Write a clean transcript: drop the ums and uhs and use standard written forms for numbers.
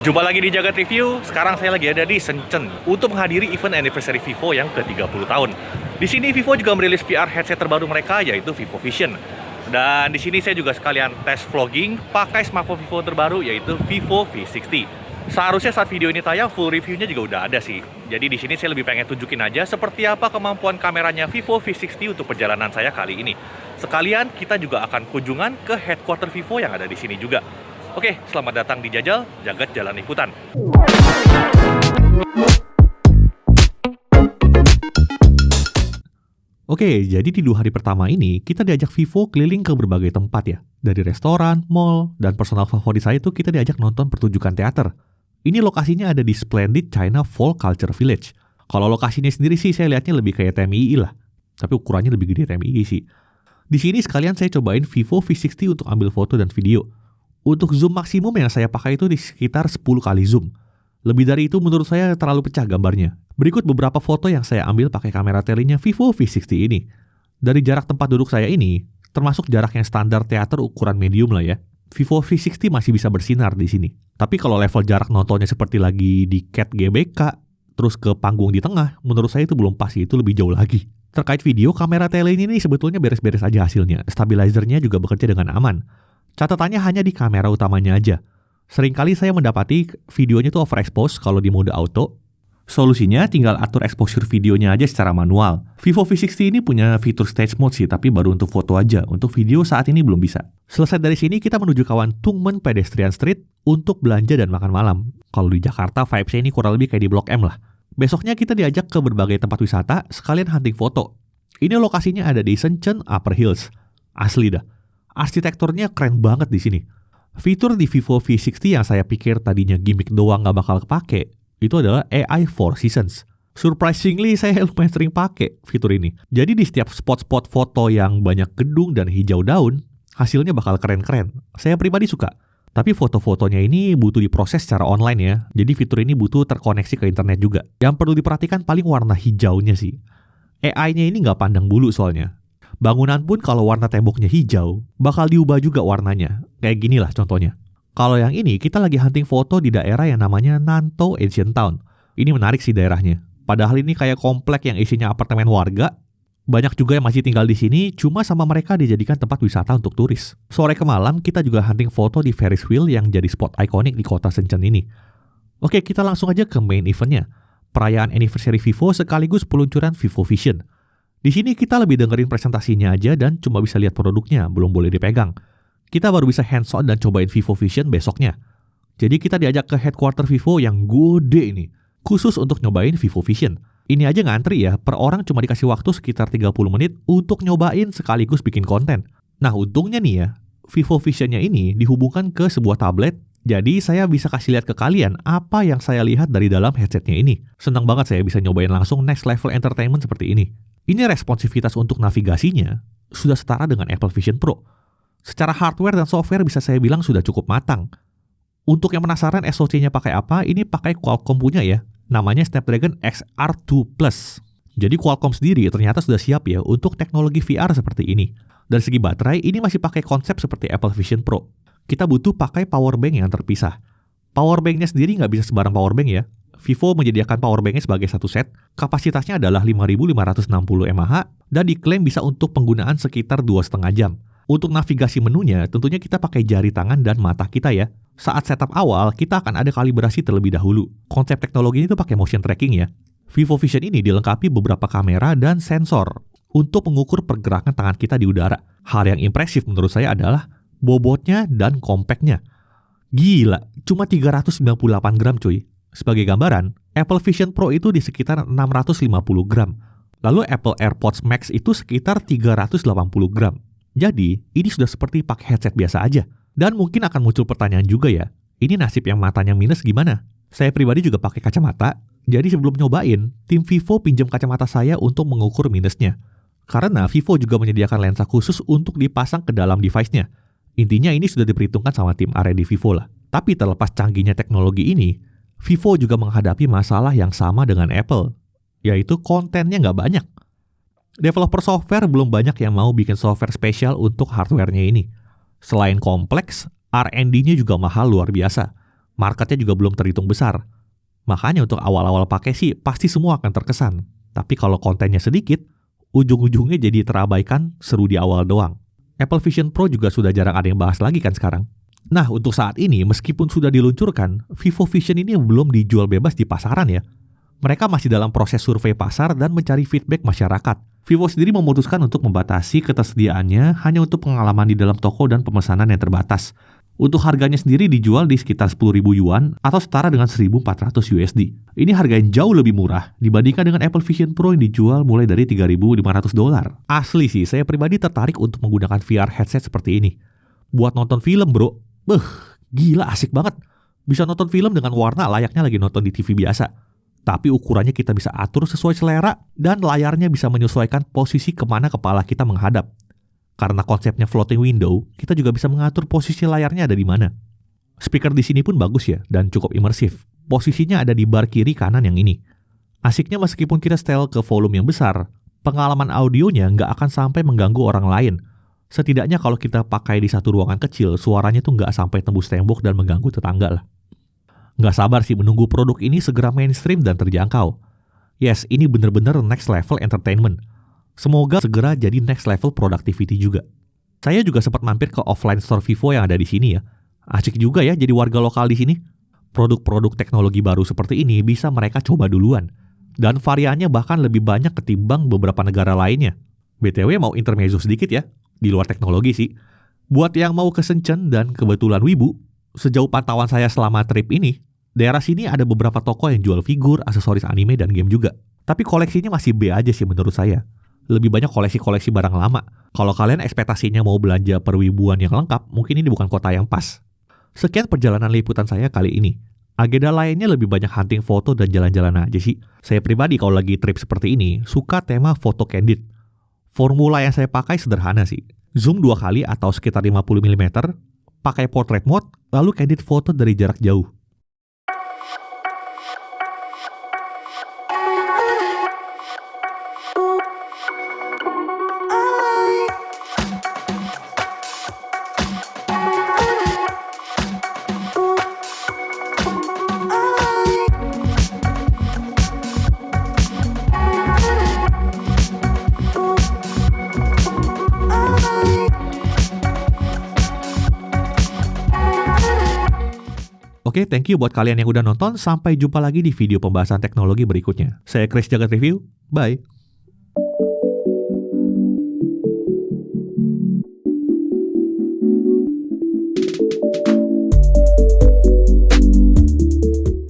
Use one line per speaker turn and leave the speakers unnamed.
Jumpa lagi di Jagat Review. Sekarang saya lagi ada di Shenzhen untuk menghadiri event anniversary Vivo yang ke-30 tahun. Di sini Vivo juga merilis VR headset terbaru mereka, yaitu Vivo Vision. Dan di sini saya juga sekalian tes vlogging pakai smartphone Vivo terbaru, yaitu Vivo V60. Seharusnya saat video ini tayang full reviewnya juga udah ada sih. Jadi di sini saya lebih pengen tunjukin aja seperti apa kemampuan kameranya Vivo V60 untuk perjalanan saya kali ini. Sekalian kita juga akan kunjungan ke headquarter Vivo yang ada di sini juga. Oke, selamat datang di Jajal, Jagat Jalan Ikutan.
Oke, jadi di 2 hari pertama ini, kita diajak Vivo keliling ke berbagai tempat ya. Dari restoran, mall, dan personal favorit saya itu kita diajak nonton pertunjukan teater. Ini lokasinya ada di Splendid China Fall Culture Village. Kalau lokasinya sendiri sih saya lihatnya lebih kayak TMII lah. Tapi ukurannya lebih gede TMII sih. Di sini sekalian saya cobain Vivo V60 untuk ambil foto dan video. Untuk zoom maksimum yang saya pakai itu di sekitar 10 kali zoom. Lebih dari itu menurut saya terlalu pecah gambarnya. Berikut beberapa foto yang saya ambil pakai kamera telinya Vivo V60 ini. Dari jarak tempat duduk saya ini, termasuk jarak yang standar teater ukuran medium lah ya. Vivo V60 masih bisa bersinar di sini. Tapi kalau level jarak nontonnya seperti lagi di CAT GBK, terus ke panggung di tengah, menurut saya itu belum pas, itu lebih jauh lagi. Terkait video, kamera tele ini sebetulnya beres-beres aja hasilnya. Stabilizernya juga bekerja dengan aman. Catatannya hanya di kamera utamanya aja. Seringkali saya mendapati videonya tuh overexpose kalau di mode auto. Solusinya tinggal atur exposure videonya aja secara manual. Vivo V60 ini punya fitur stage mode sih, tapi baru untuk foto aja. Untuk video saat ini belum bisa. Selesai dari sini kita menuju kawasan Tungmen Pedestrian Street untuk belanja dan makan malam. Kalau di Jakarta vibes-nya ini kurang lebih kayak di Blok M lah. Besoknya kita diajak ke berbagai tempat wisata sekalian hunting foto. Ini lokasinya ada di Shenzhen Upper Hills. Asli dah. Arsitekturnya keren banget di sini. Fitur di Vivo V60 yang saya pikir tadinya gimmick doang gak bakal kepake, itu adalah AI 4 Seasons. Surprisingly, saya lumayan sering pakai fitur ini. Jadi di setiap spot-spot foto yang banyak gedung dan hijau daun, hasilnya bakal keren-keren. Saya pribadi suka. Tapi foto-fotonya ini butuh diproses secara online ya. Jadi fitur ini butuh terkoneksi ke internet juga. Yang perlu diperhatikan paling warna hijaunya sih. AI-nya ini nggak pandang bulu soalnya. Bangunan pun kalau warna temboknya hijau, bakal diubah juga warnanya. Kayak gini lah contohnya. Kalau yang ini, kita lagi hunting foto di daerah yang namanya Nantou Ancient Town. Ini menarik sih daerahnya. Padahal ini kayak komplek yang isinya apartemen warga. Banyak juga yang masih tinggal di sini, cuma sama mereka dijadikan tempat wisata untuk turis. Sore ke malam, kita juga hunting foto di Ferris wheel yang jadi spot ikonik di kota Shenzhen ini. Oke, kita langsung aja ke main eventnya. Perayaan anniversary Vivo sekaligus peluncuran Vivo Vision. Di sini kita lebih dengerin presentasinya aja dan cuma bisa lihat produknya, belum boleh dipegang. Kita baru bisa hands-on dan cobain Vivo Vision besoknya. Jadi kita diajak ke headquarter Vivo yang gede ini, khusus untuk nyobain Vivo Vision. Ini aja ngantri ya, per orang cuma dikasih waktu sekitar 30 menit untuk nyobain sekaligus bikin konten. Nah untungnya nih ya, Vivo Visionnya ini dihubungkan ke sebuah tablet, jadi saya bisa kasih lihat ke kalian apa yang saya lihat dari dalam headsetnya ini. Senang banget saya bisa nyobain langsung next level entertainment seperti ini. Ini responsivitas untuk navigasinya sudah setara dengan Apple Vision Pro. Secara hardware dan software bisa saya bilang sudah cukup matang. Untuk yang penasaran SoC-nya pakai apa, ini pakai Qualcomm punya ya. Namanya Snapdragon XR2 Plus. Jadi Qualcomm sendiri ternyata sudah siap ya untuk teknologi VR seperti ini. Dari segi baterai, ini masih pakai konsep seperti Apple Vision Pro. Kita butuh pakai power bank yang terpisah. Power banknya sendiri nggak bisa sembarang power bank ya. Vivo menyediakan powerbanknya sebagai satu set, kapasitasnya adalah 5560 mAh, dan diklaim bisa untuk penggunaan sekitar 2,5 jam. Untuk navigasi menunya, tentunya kita pakai jari tangan dan mata kita ya. Saat setup awal, kita akan ada kalibrasi terlebih dahulu. Konsep teknologi ini tuh pakai motion tracking ya. Vivo Vision ini dilengkapi beberapa kamera dan sensor untuk mengukur pergerakan tangan kita di udara. Hal yang impresif menurut saya adalah bobotnya dan compactnya. Gila, cuma 398 gram cuy. Sebagai gambaran, Apple Vision Pro itu di sekitar 650 gram. Lalu Apple AirPods Max itu sekitar 380 gram. Jadi, ini sudah seperti pakai headset biasa aja. Dan mungkin akan muncul pertanyaan juga ya, ini nasib yang matanya minus gimana? Saya pribadi juga pakai kacamata, jadi sebelum nyobain, tim Vivo pinjam kacamata saya untuk mengukur minusnya. Karena Vivo juga menyediakan lensa khusus untuk dipasang ke dalam device-nya. Intinya ini sudah diperhitungkan sama tim R&D Vivo lah. Tapi terlepas canggihnya teknologi ini, Vivo juga menghadapi masalah yang sama dengan Apple, yaitu kontennya nggak banyak. Developer software belum banyak yang mau bikin software spesial untuk hardware-nya ini. Selain kompleks, R&D-nya juga mahal luar biasa. Marketnya juga belum terhitung besar. Makanya untuk awal-awal pakai sih pasti semua akan terkesan. Tapi kalau kontennya sedikit, ujung-ujungnya jadi terabaikan, seru di awal doang. Apple Vision Pro juga sudah jarang ada yang bahas lagi kan sekarang. Nah, untuk saat ini meskipun sudah diluncurkan, Vivo Vision ini belum dijual bebas di pasaran ya. Mereka masih dalam proses survei pasar dan mencari feedback masyarakat. Vivo sendiri memutuskan untuk membatasi ketersediaannya hanya untuk pengalaman di dalam toko dan pemesanan yang terbatas. Untuk harganya sendiri dijual di sekitar 10.000 yuan atau setara dengan 1.400 USD. Ini harga yang jauh lebih murah dibandingkan dengan Apple Vision Pro yang dijual mulai dari 3.500 dolar. Asli sih, saya pribadi tertarik untuk menggunakan VR headset seperti ini. Buat nonton film bro, gila asik banget. Bisa nonton film dengan warna layaknya lagi nonton di TV biasa. Tapi ukurannya kita bisa atur sesuai selera dan layarnya bisa menyesuaikan posisi kemana kepala kita menghadap. Karena konsepnya floating window, kita juga bisa mengatur posisi layarnya ada di mana. Speaker di sini pun bagus ya, dan cukup imersif. Posisinya ada di bar kiri kanan yang ini. Asiknya meskipun kita setel ke volume yang besar, pengalaman audionya nggak akan sampai mengganggu orang lain. Setidaknya kalau kita pakai di satu ruangan kecil, suaranya tuh nggak sampai tembus tembok dan mengganggu tetangga lah. Nggak sabar sih menunggu produk ini segera mainstream dan terjangkau. Yes, ini bener-bener next level entertainment. Semoga segera jadi next level productivity juga. Saya juga sempat mampir ke offline store Vivo yang ada di sini ya. Asik juga ya jadi warga lokal di sini. Produk-produk teknologi baru seperti ini bisa mereka coba duluan. Dan variannya bahkan lebih banyak ketimbang beberapa negara lainnya. BTW mau intermezzo sedikit ya, di luar teknologi sih. Buat yang mau ke Shenzhen dan kebetulan wibu, sejauh pantauan saya selama trip ini, daerah sini ada beberapa toko yang jual figur, aksesoris anime, dan game juga. Tapi koleksinya masih B aja sih menurut saya. Lebih banyak koleksi-koleksi barang lama. Kalau kalian ekspektasinya mau belanja perwibuan yang lengkap, mungkin ini bukan kota yang pas. Sekian perjalanan liputan saya kali ini. Agenda lainnya lebih banyak hunting foto dan jalan-jalan aja sih. Saya pribadi kalau lagi trip seperti ini, suka tema foto candid. Formula yang saya pakai sederhana sih. Zoom 2 kali atau sekitar 50 mm, pakai portrait mode, lalu candid foto dari jarak jauh. Oke, thank you buat kalian yang udah nonton. Sampai jumpa lagi di video pembahasan teknologi berikutnya. Saya Chris Jagat Review. Bye.